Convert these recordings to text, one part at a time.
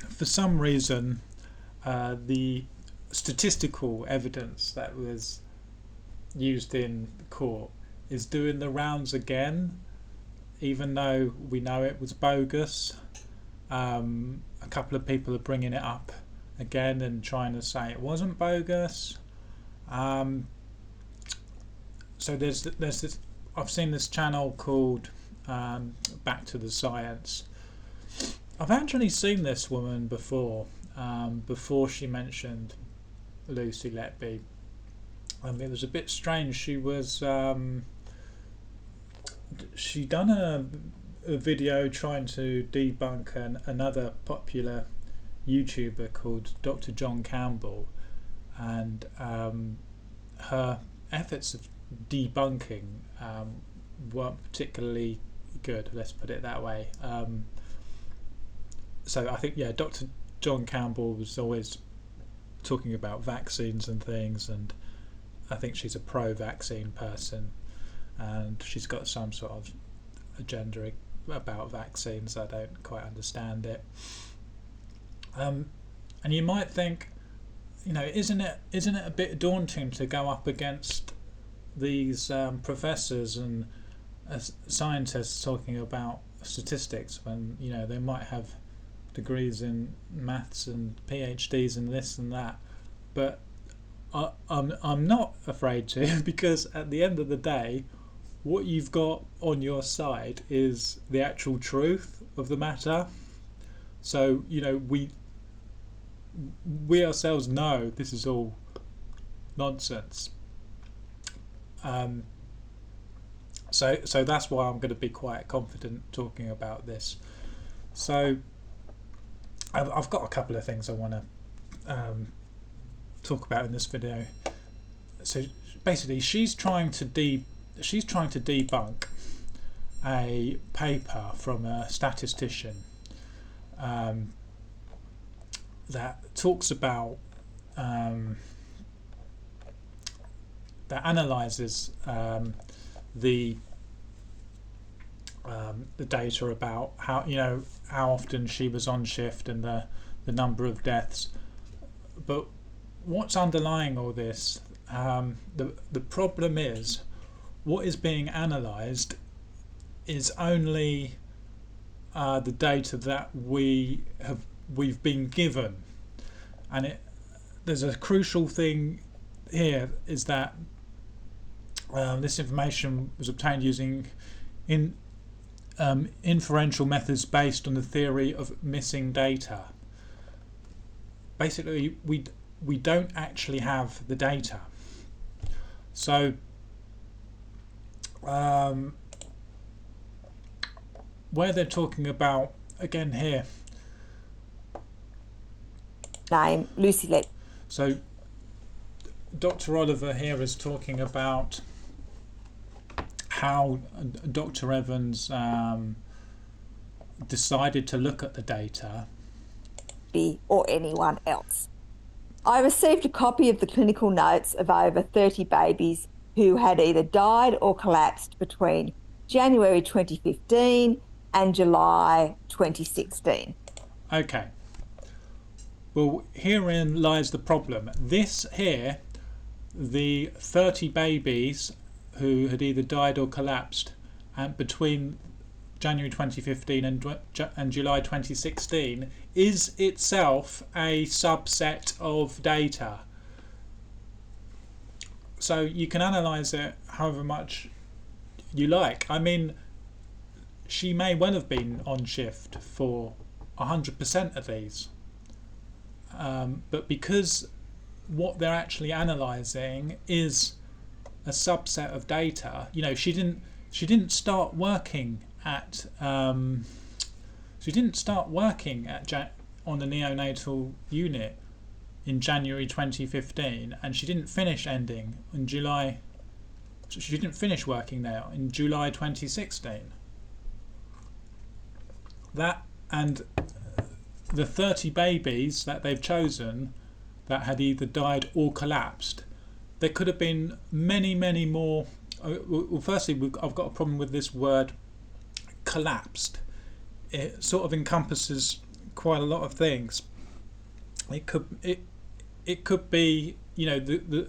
For some reason, the statistical evidence that was used in court is doing the rounds again, even though we know it was bogus. A couple of people are bringing it up again and trying to say it wasn't bogus. So there's this. I've seen this channel called Back to the Science. I've actually seen this woman before. Before she mentioned Lucy Letby. It was a bit strange. She was she done a video trying to debunk another popular YouTuber called Dr. John Campbell, and her efforts of debunking weren't particularly good, let's put it that way. So I think, yeah, Dr. John Campbell was always talking about vaccines and things, and I think she's a pro-vaccine person, and she's got some sort of agenda about vaccines. I don't quite understand it. And you might think, isn't it a bit daunting to go up against these professors and scientists talking about statistics when they might have degrees in maths and PhDs and this and that, but I'm not afraid to, because at the end of the day, what you've got on your side is the actual truth of the matter. So we ourselves know this is all nonsense. So that's why I'm going to be quite confident talking about this. So I've got a couple of things I want to talk about in this video. So basically, she's trying to debunk a paper from a statistician that talks about that analyzes the data about how often she was on shift and the number of deaths. But what's underlying all this, the problem is, what is being analysed is only the data that we've been given, and there's a crucial thing here, is that this information was obtained using inferential methods based on the theory of missing data. Basically, we don't actually have the data. So where they're talking about, again here, name Lucy Letby. So Dr. Oliver here is talking about how Dr. Evans decided to look at the data. Or anyone else. I received a copy of the clinical notes of over 30 babies who had either died or collapsed between January 2015 and July 2016. Okay. Well, herein lies the problem. This here, the 30 babies who had either died or collapsed and between January 2015 and July 2016 is itself a subset of data. So you can analyse it however much you like. I mean, she may well have been on shift for 100% of these. But because what they're actually analysing is a subset of data, she didn't start working at on the neonatal unit in January 2015, and she didn't finish working there in July 2016. That, and the 30 babies that they've chosen that had either died or collapsed, there could have been many, many more. Well, firstly, I've got a problem with this word collapsed. It sort of encompasses quite a lot of things. It could be, you know, the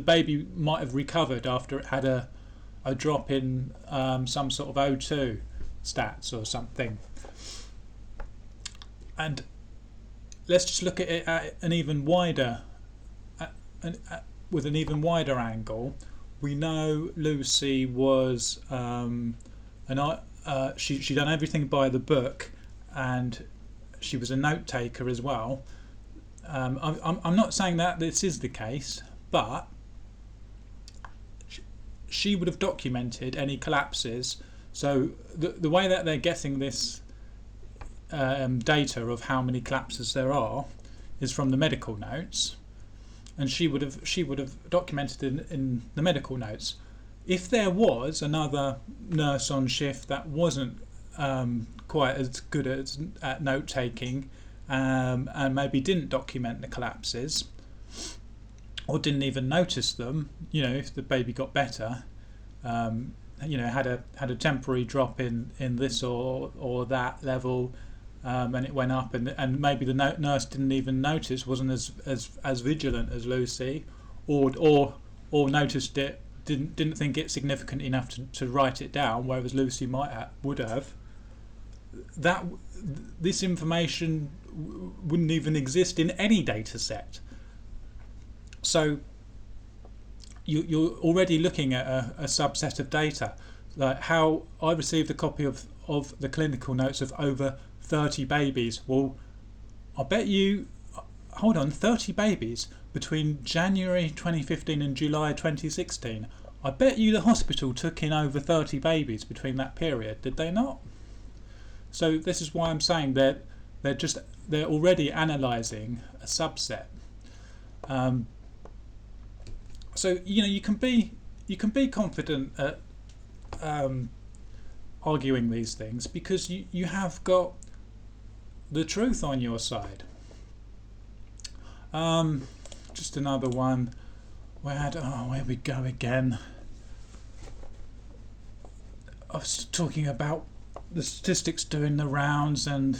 baby might have recovered after it had a drop in some sort of O2 stats or something. And let's just look at it at an even wider, with an even wider angle. We know Lucy was she done everything by the book, and she was a note taker as well. I'm not saying that this is the case, but she would have documented any collapses. So the way that they're getting this data of how many collapses there are is from the medical notes, and she would have documented in the medical notes. If there was another nurse on shift that wasn't quite as good at note taking, and maybe didn't document the collapses, or didn't even notice them, you know, if the baby got better, you know, had a temporary drop in this or that level, and it went up, and maybe the nurse didn't even notice, wasn't as vigilant as Lucy, or noticed it, didn't think it significant enough to write it down, whereas Lucy would have. That this information wouldn't even exist in any data set. So you're already looking at a subset of data. Like how I received a copy of the clinical notes of over 30 babies. Well, I bet you, hold on, 30 babies between January 2015 and July 2016. I bet you the hospital took in over 30 babies between that period, did they not? So this is why I'm saying that they're already analysing a subset. So you know, you can be confident at arguing these things because you have got the truth on your side. Just another one. Where we go again. I was talking about the statistics doing the rounds, and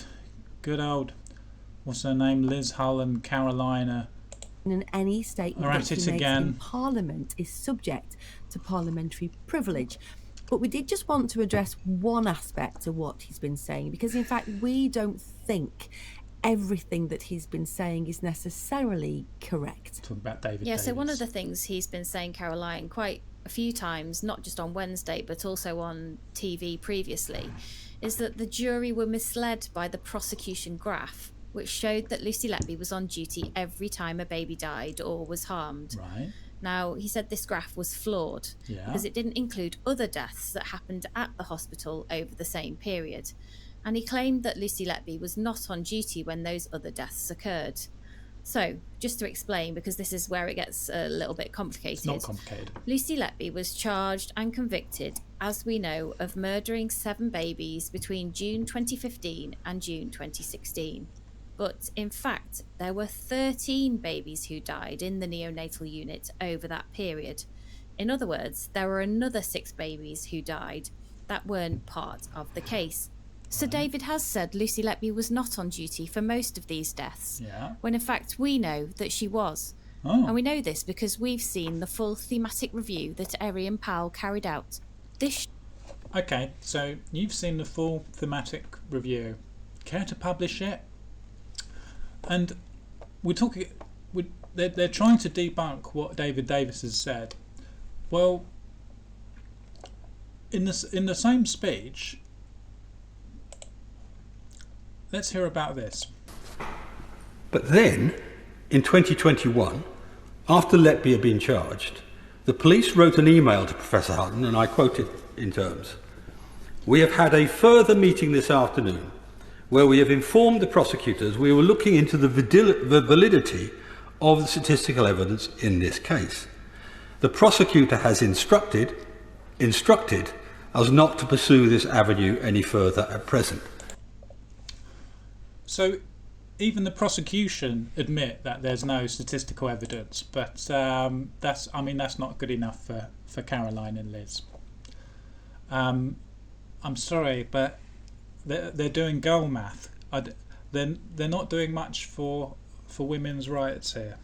good old, what's her name, Liz Hull and Carolina. And any statement Are that at she it makes again. in Parliament is subject to parliamentary privilege. But we did just want to address one aspect of what he's been saying, because in fact we don't think everything that he's been saying is necessarily correct. Talking about David Yeah, Davis. so one of the things he's been saying, Caroline, quite a few times, not just on Wednesday, but also on TV previously, is that the jury were misled by the prosecution graph, which showed that Lucy Letby was on duty every time a baby died or was harmed. Right. Now, he said this graph was flawed because it didn't include other deaths that happened at the hospital over the same period. And he claimed that Lucy Letby was not on duty when those other deaths occurred. So, just to explain, because this is where it gets a little bit complicated. It's not complicated. Lucy Letby was charged and convicted, as we know, of murdering 7 babies between June 2015 and June 2016. But in fact, there were 13 babies who died in the neonatal unit over that period. In other words, there were another 6 babies who died that weren't part of the case. So David has said Lucy Letby was not on duty for most of these deaths, when in fact we know that she was. And we know this because we've seen the full thematic review that Arian Powell carried out. Okay, so you've seen the full thematic review. Care to publish it? And we're talking. They're trying to debunk what David Davis has said. Well, in the same speech, let's hear about this. But then, in 2021, after Letby had been charged, the police wrote an email to Professor Hutton, and I quote it in terms: "We have had a further meeting this afternoon where we have informed the prosecutors we were looking into the validity of the statistical evidence in this case. The prosecutor has instructed us not to pursue this avenue any further at present." So even the prosecution admit that there's no statistical evidence, but that's not good enough for Caroline and Liz. I'm sorry, but they're doing girl math. They're not doing much for women's rights here.